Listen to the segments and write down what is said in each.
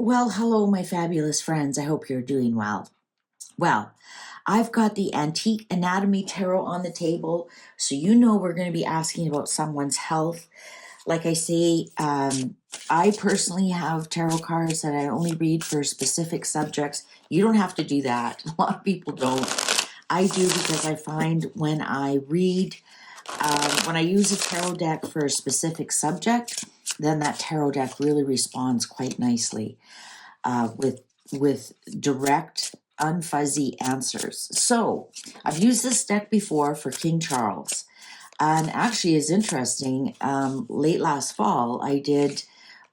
Well, hello, my fabulous friends. I hope you're doing well. Well, I've got the Antique Anatomy Tarot on the table, so you know we're going to be asking about someone's health. Like I say, I personally have tarot cards that I only read for specific subjects. You don't have to do that. A lot of people don't. I do because I find when I read, when I use a tarot deck for a specific subject, then that tarot deck really responds quite nicely with direct, unfuzzy answers. So I've used this deck before for King Charles, and actually is interesting. Late last fall, I did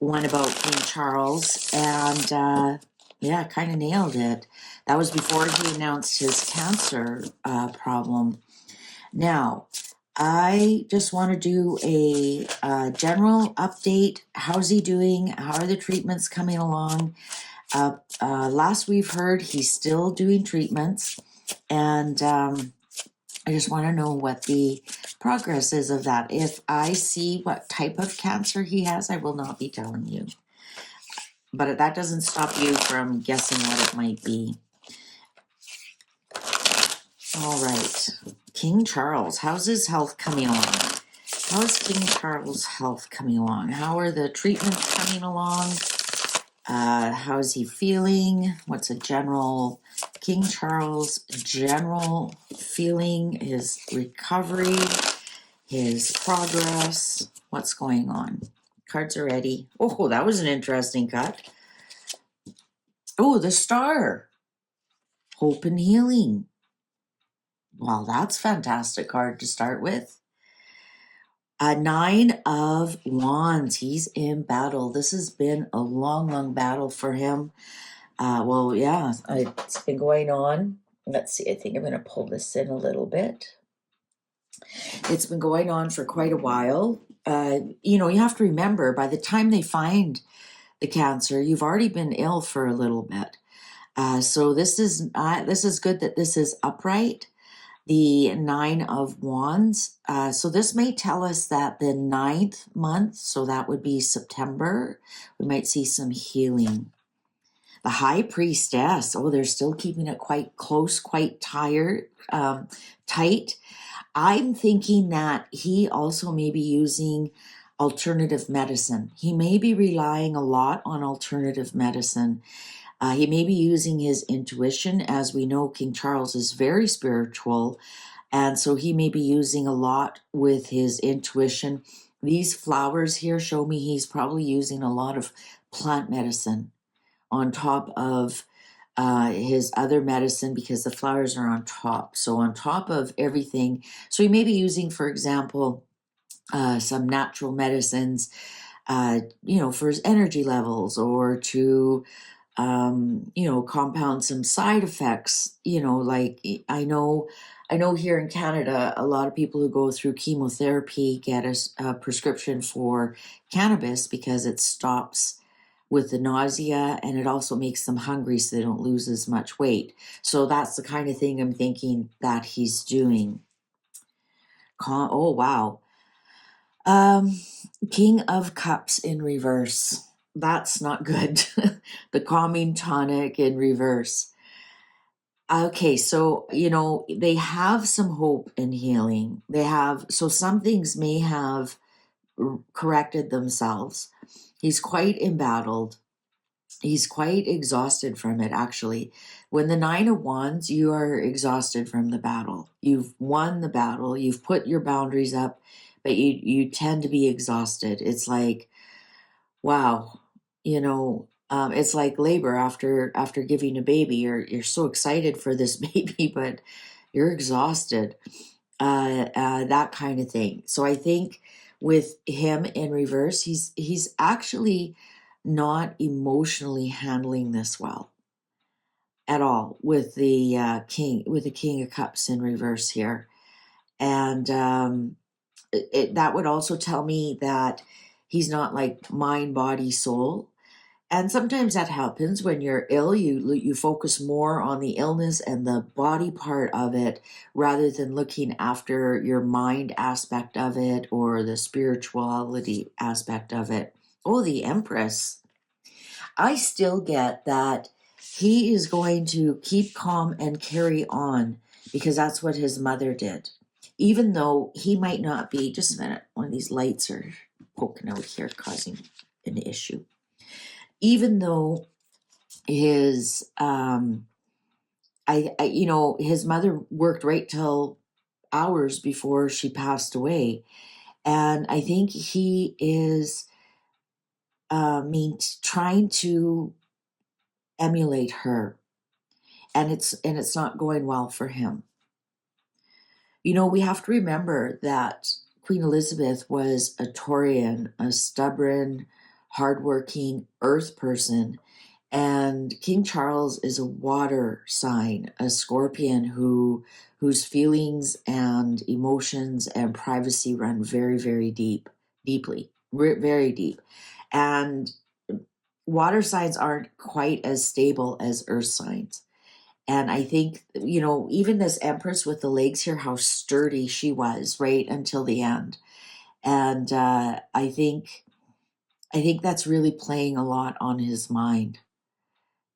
one about King Charles, and yeah, kind of nailed it. That was before he announced his cancer problem. Now, I just want to do a general update. How's he doing? How are the treatments coming along? Last we've heard, he's still doing treatments, and I just want to know what the progress is of that. If I see what type of cancer he has, I will not be telling you. But that doesn't stop you from guessing what it might be. All right. King Charles, how's his health coming along? How is King Charles' health coming along? How are the treatments coming along? How is he feeling? What's a general King Charles general feeling? His recovery, his progress. What's going on? Cards are ready. Oh, that was an interesting cut. Oh, the star. Hope and healing. Well, that's fantastic card to start with. A 9 of Wands. He's in battle. This has been a long, long battle for him. Well, yeah, it's been going on. Let's see, I think I'm going to pull this in a little bit. It's been going on for quite a while. You have to remember, by the time they find the cancer, you've already been ill for a little bit. So this is good that this is upright. The 9 of Wands. So this may tell us that the 9th month, so that would be September, we might see some healing. The High Priestess. Oh, they're still keeping it quite close, quite tight. I'm thinking that he also may be using alternative medicine. He may be relying a lot on alternative medicine. He may be using his intuition. As we know, King Charles is very spiritual, and so he may be using a lot with his intuition. These flowers here show me he's probably using a lot of plant medicine on top of his other medicine, because the flowers are on top. So on top of everything, so he may be using, for example, some natural medicines, for his energy levels, or to, compound some side effects. Like I know here in Canada, a lot of people who go through chemotherapy get a prescription for cannabis because it stops with the nausea, and it also makes them hungry so they don't lose as much weight. So that's the kind of thing I'm thinking that he's doing. Oh, wow. King of Cups in reverse. That's not good. The calming tonic in reverse. Okay, so, they have some hope in healing. So some things may have corrected themselves. He's quite embattled. He's quite exhausted from it, actually. When the 9 of Wands, you are exhausted from the battle. You've won the battle. You've put your boundaries up, but you tend to be exhausted. It's like, wow, it's like labor after giving a baby. You're so excited for this baby, but you're exhausted. That kind of thing. So I think with him in reverse, he's actually not emotionally handling this well at all, with the King of Cups in reverse here. And that would also tell me that he's not like mind, body, soul. And sometimes that happens when you're ill. You focus more on the illness and the body part of it, rather than looking after your mind aspect of it or the spirituality aspect of it. Oh, the Empress. I still get that he is going to keep calm and carry on because that's what his mother did. Even though he might not be, just a minute, one of these lights are poking out here causing an issue. Even though his his mother worked right till hours before she passed away, and I think he is trying to emulate her, and it's not going well for him. We have to remember that Queen Elizabeth was a Taurian, a stubborn, hardworking earth person. And King Charles is a water sign, a Scorpion whose feelings and emotions and privacy run very, very deeply, very deep. And water signs aren't quite as stable as earth signs. And I think, even this Empress with the legs here, how sturdy she was right until the end. And I think that's really playing a lot on his mind.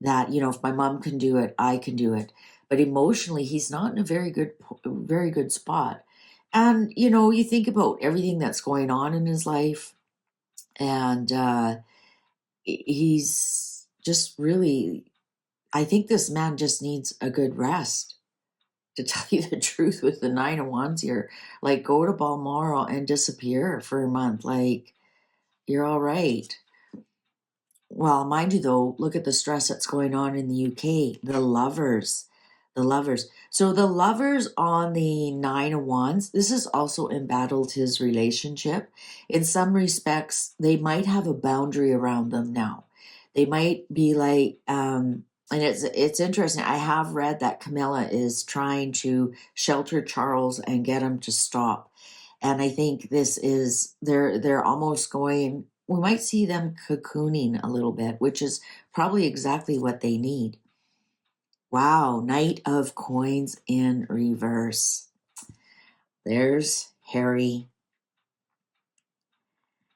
That, if my mom can do it, I can do it. But emotionally, he's not in a very good spot. And, you think about everything that's going on in his life, and he's just really, I think this man just needs a good rest. To tell you the truth, with the 9 of Wands here, like, go to Balmoral and disappear for a month. Like, you're all right. Well, mind you, though, look at the stress that's going on in the UK. The lovers. So the lovers on the 9 of Wands, this has also embattled his relationship. In some respects, they might have a boundary around them now. They might be like, and it's interesting. I have read that Camilla is trying to shelter Charles and get him to stop. And I think this is they're almost going, we might see them cocooning a little bit, which is probably exactly what they need. Wow, Knight of Coins in reverse. There's Harry.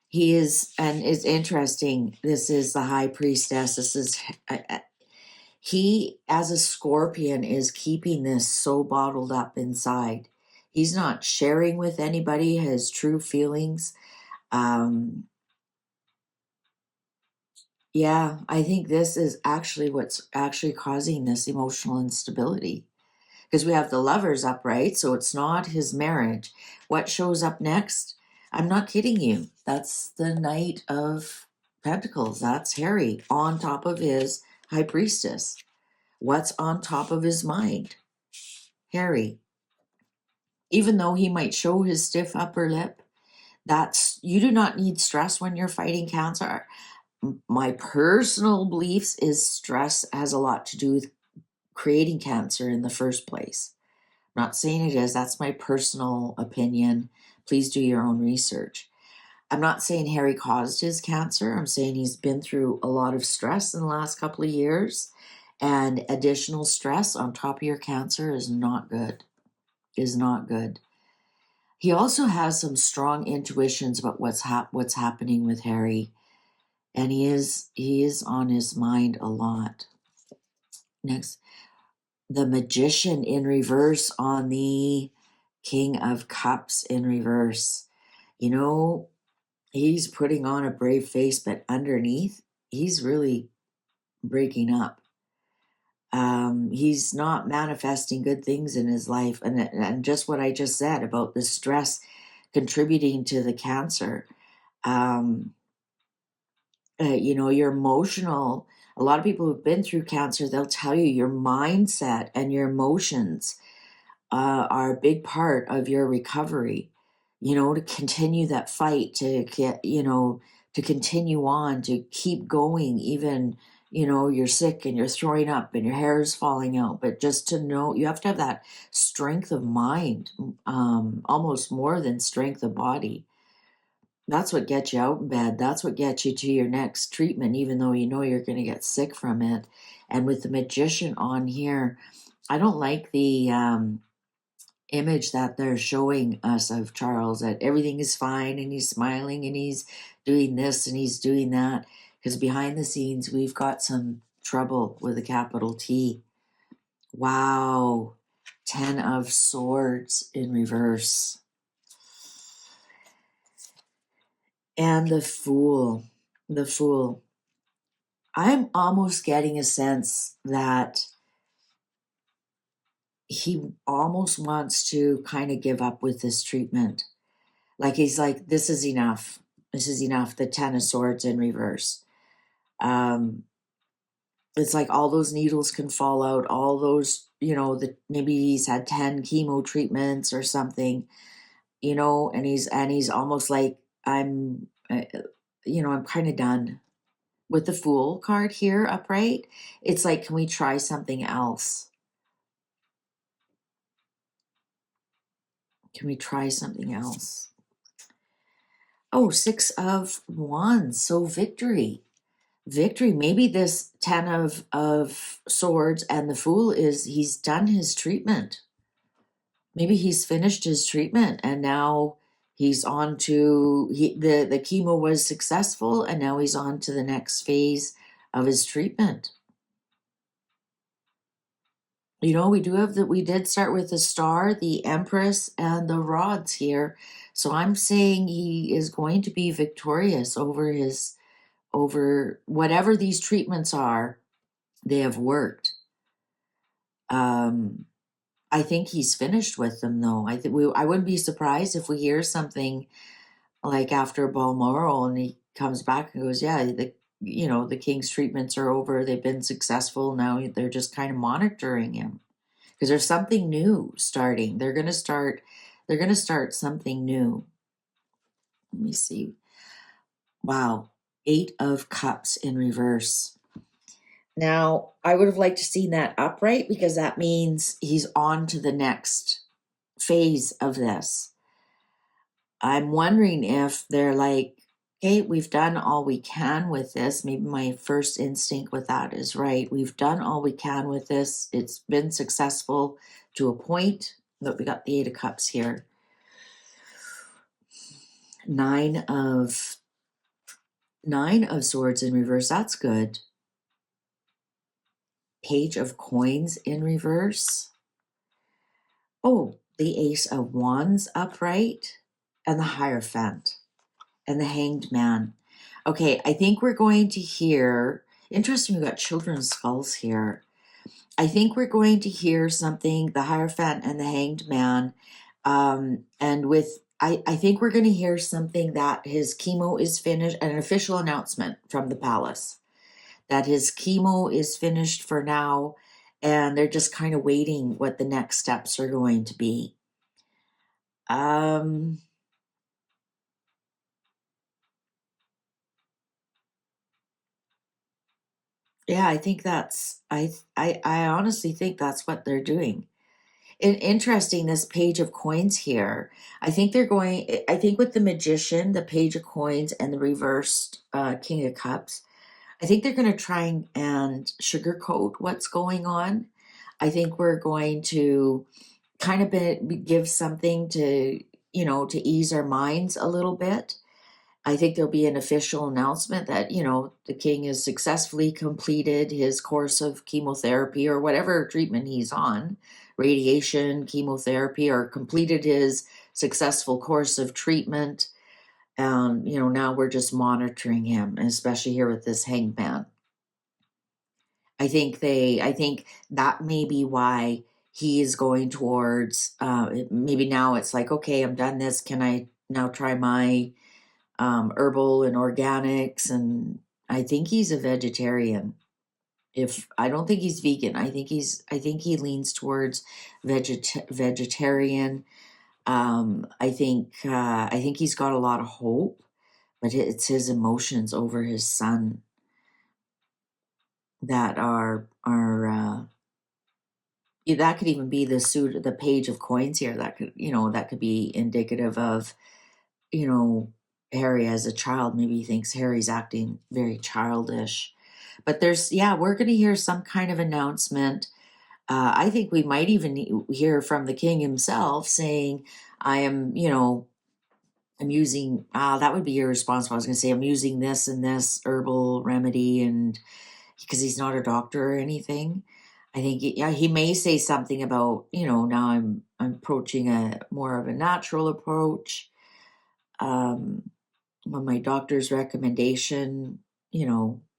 He is, and it's interesting. This is the High Priestess. This is, he, as a Scorpion, is keeping this so bottled up inside. He's not sharing with anybody his true feelings. Yeah, I think this is actually what's actually causing this emotional instability. Because we have the lovers upright, so it's not his marriage. What shows up next? I'm not kidding you. That's the Knight of Pentacles. That's Harry on top of his High Priestess. What's on top of his mind? Harry. Even though he might show his stiff upper lip, you do not need stress when you're fighting cancer. My personal beliefs is stress has a lot to do with creating cancer in the first place. I'm not saying it is, that's my personal opinion. Please do your own research. I'm not saying Harry caused his cancer. I'm saying he's been through a lot of stress in the last couple of years, and additional stress on top of your cancer is not good. He also has some strong intuitions about what's happening with Harry, and he is on his mind a lot. Next, the Magician in reverse on the King of Cups in reverse. He's putting on a brave face, but underneath, he's really breaking up. He's not manifesting good things in his life. And just what I just said about the stress contributing to the cancer. Your emotional, a lot of people who've been through cancer, they'll tell you your mindset and your emotions are a big part of your recovery, to continue that fight, to get, to continue on, to keep going, even, you're sick and you're throwing up and your hair is falling out, but just to know, you have to have that strength of mind, almost more than strength of body. That's what gets you out in bed. That's what gets you to your next treatment, even though you know you're going to get sick from it. And with the Magician on here, I don't like the image that they're showing us of Charles, that everything is fine and he's smiling and he's doing this and he's doing that. because behind the scenes, we've got some trouble with a capital T. Wow. 10 of Swords in reverse. And the Fool. The Fool. I'm almost getting a sense that he almost wants to kind of give up with this treatment. Like he's like, this is enough. This is enough. The 10 of Swords in reverse. It's like all those needles can fall out, all those, maybe he's had 10 chemo treatments or something, and he's almost like, I'm kind of done. With the Fool card here upright, it's like, can we try something else? Can we try something else? Oh, 6 of Wands. So victory. Maybe this 10 of Swords and the Fool he's done his treatment. Maybe he's finished his treatment and now he's on to the chemo was successful and now he's on to the next phase of his treatment. We did start with the Star, the Empress, and the Rods here. So I'm saying he is going to be victorious over whatever these treatments are. They have worked. I think he's finished with them, though. I wouldn't be surprised if we hear something like after Balmoral and he comes back and goes, "Yeah, the king's treatments are over. They've been successful. Now they're just kind of monitoring him because there's something new starting. They're gonna start something new." Let me see. Wow, 8 of Cups in reverse. Now, I would have liked to see that upright because that means he's on to the next phase of this. I'm wondering if they're like, "Hey, we've done all we can with this." Maybe my first instinct with that is right. We've done all we can with this. It's been successful to a point. Look, we got the 8 of Cups here. 9 of Swords in reverse. That's good. Page of Coins in reverse. Oh, the Ace of Wands upright and the Hierophant and the Hanged Man. Okay, I think we're going to hear, interesting, we've got children's skulls here. I think we're going to hear something, the Hierophant and the Hanged Man. I think we're going to hear something that his chemo is finished, an official announcement from the palace that his chemo is finished for now, and they're just kind of waiting what the next steps are going to be. Yeah, I think I honestly think that's what they're doing. And interesting, this Page of Coins here. I think with the Magician, the Page of Coins, and the reversed King of Cups, I think they're going to try and sugarcoat what's going on. I think we're going to kind of give something to, to ease our minds a little bit. I think there'll be an official announcement that, the king has successfully completed his course of chemotherapy or whatever treatment he's on, radiation, chemotherapy, or completed his successful course of treatment. And, now we're just monitoring him, and especially here with this hangman. I think that may be why he is going towards, maybe now it's like, okay, I'm done this. Can I now try my herbal and organics? And I think he's a vegetarian. I don't think he's vegan. I think he leans towards vegetarian. I think he's got a lot of hope, but it's his emotions over his son that are that could even be the Page of Coins here. That could be indicative of, Harry as a child. Maybe he thinks Harry's acting very childish. But we're going to hear some kind of announcement. I think we might even hear from the king himself saying, "I am, I'm using, that would be irresponsible. I was going to say, I'm using this and this herbal remedy, and because he's not a doctor or anything. I think, he may say something about, now I'm approaching a more of a natural approach. On my doctor's recommendation,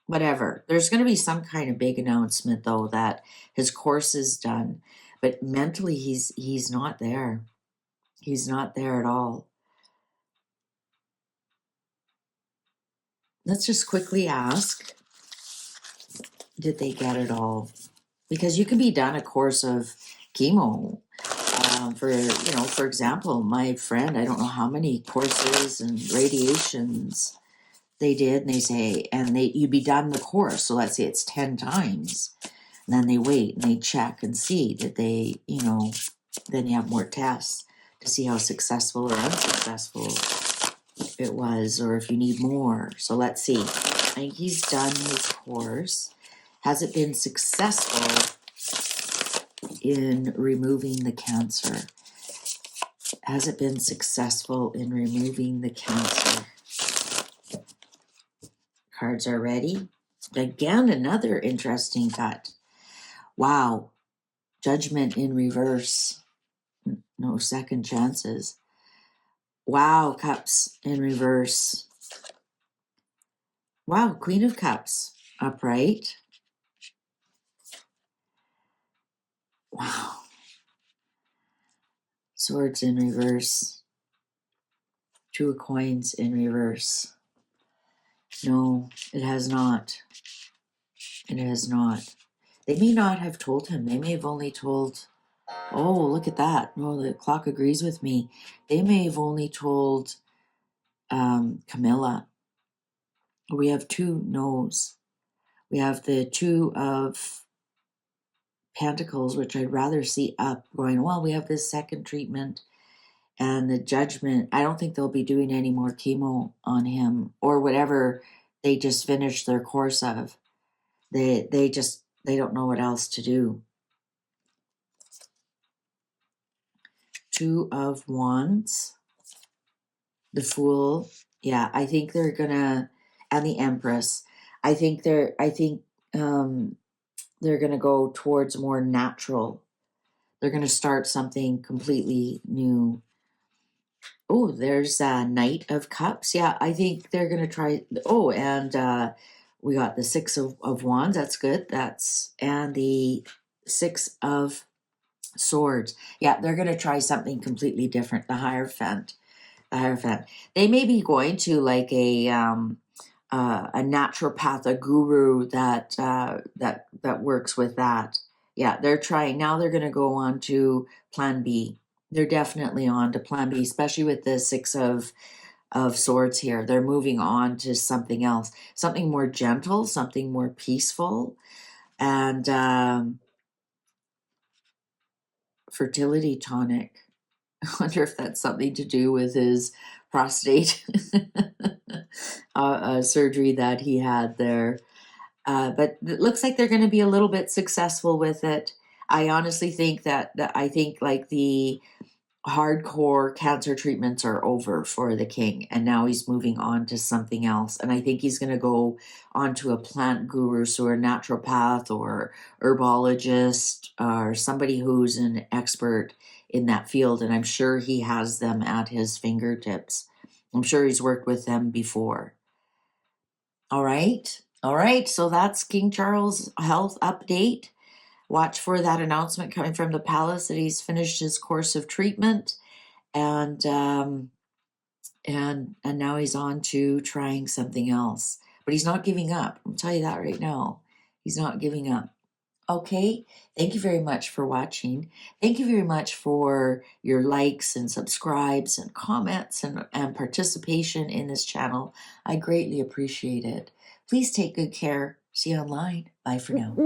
whatever. There's going to be some kind of big announcement though that his course is done, but mentally he's not there. He's not there at all. Let's just quickly ask, did they get it all? Because you can be done a course of chemo for example, my friend, I don't know how many courses and radiations they did, and they say, you'd be done the course. So let's say it's 10 times. And then they wait and they check and see that then you have more tests to see how successful or unsuccessful it was, or if you need more. So let's see. I think he's done his course. Has it been successful in removing the cancer? Has it been successful in removing the cancer? Cards are ready. Again, another interesting cut. Wow. Judgment in reverse. No second chances. Wow, Cups in reverse. Wow, Queen of Cups upright. Wow. Swords in reverse. Two of Coins in reverse. No, it has not. It has not. They may not have told him. They may have only told... Oh, look at that. No, the clock agrees with me. They may have only told Camilla. We have two no's. We have the Two of Pentacles, which I'd rather see up, going, well, we have this second treatment, and the Judgment. I don't think they'll be doing any more chemo on him or whatever they just finished their course of. They don't know what else to do. Two of Wands, the Fool. Yeah, I think they're gonna, and the Empress. I think they're gonna go towards more natural. They're gonna start something completely new. Oh, there's a Knight of Cups. Yeah, I think they're gonna try. Oh, and we got the Six of Wands. That's good. And the Six of Swords. Yeah, they're gonna try something completely different. The Hierophant. They may be going to like a naturopath, a guru that works with that. Yeah, they're trying now. They're going to go on to Plan B. They're definitely on to Plan B, especially with the Six of Swords here. They're moving on to something else, something more gentle, something more peaceful, and fertility tonic. I wonder if that's something to do with his prostate surgery that he had there. But it looks like they're going to be a little bit successful with it. I honestly think that I think like the hardcore cancer treatments are over for the king, and now he's moving on to something else. And I think he's going to go on to a plant guru, so a naturopath or herbologist or somebody who's an expert in that field. And I'm sure he has them at his fingertips. I'm sure he's worked with them before. All right. So that's King Charles' health update. Watch for that announcement coming from the palace that he's finished his course of treatment, and now he's on to trying something else. But he's not giving up. I'll tell you that right now. He's not giving up. Okay, thank you very much for watching. Thank you very much for your likes and subscribes and comments and participation in this channel. I greatly appreciate it. Please take good care. See you online. Bye for now.